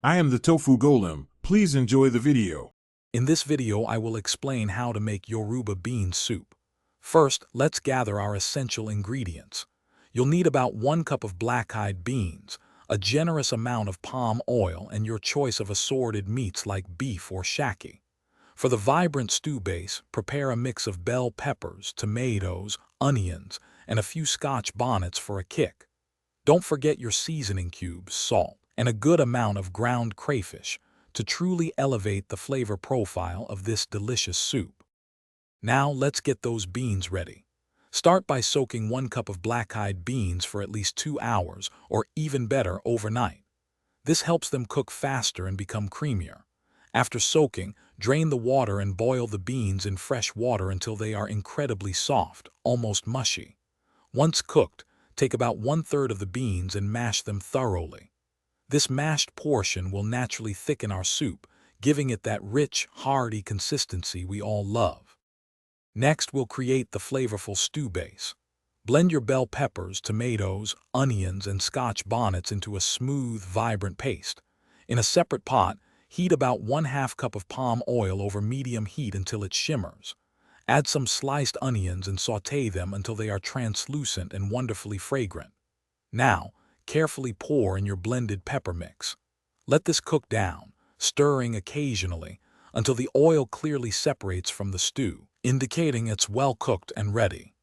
I am the Tofu Golem. Please enjoy the video. In this video, I will explain how to make Yoruba bean soup. First, let's gather our essential ingredients. You'll need about 1 cup of black-eyed beans, a generous amount of palm oil, and your choice of assorted meats like beef or shaki. For the vibrant stew base, prepare a mix of bell peppers, tomatoes, onions, and a few Scotch bonnets for a kick. Don't forget your seasoning cubes, salt, and a good amount of ground crayfish to truly elevate the flavor profile of this delicious soup. Now let's get those beans ready. Start by soaking 1 cup of black-eyed beans for at least 2 hours, or even better, overnight. This helps them cook faster and become creamier. After soaking, drain the water and boil the beans in fresh water until they are incredibly soft, almost mushy. Once cooked, take about 1/3 of the beans and mash them thoroughly. This mashed portion will naturally thicken our soup, giving it that rich, hearty consistency we all love. Next, we'll create the flavorful stew base. Blend your bell peppers, tomatoes, onions, and Scotch bonnets into a smooth, vibrant paste. In a separate pot, heat about 1/2 cup of palm oil over medium heat until it shimmers. Add some sliced onions and sauté them until they are translucent and wonderfully fragrant. Now, carefully pour in your blended pepper mix. Let this cook down, stirring occasionally until the oil clearly separates from the stew, indicating it's well cooked and ready.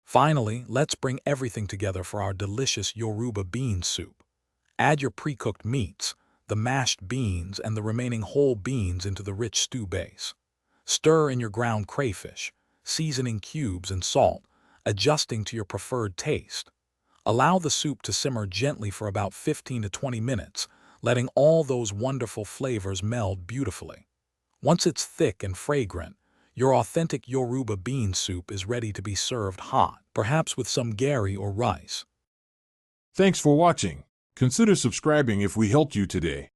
Finally, let's bring everything together for our delicious Yoruba bean soup. Add your pre-cooked meats, the mashed beans, and the remaining whole beans into the rich stew base. Stir in your ground crayfish, seasoning cubes, and salt, adjusting to your preferred taste. Allow the soup to simmer gently for about 15 to 20 minutes, letting all those wonderful flavors meld beautifully. Once it's thick and fragrant, your authentic Yoruba bean soup is ready to be served hot, perhaps with some gari or rice. Thanks for watching. Consider subscribing if we helped you today.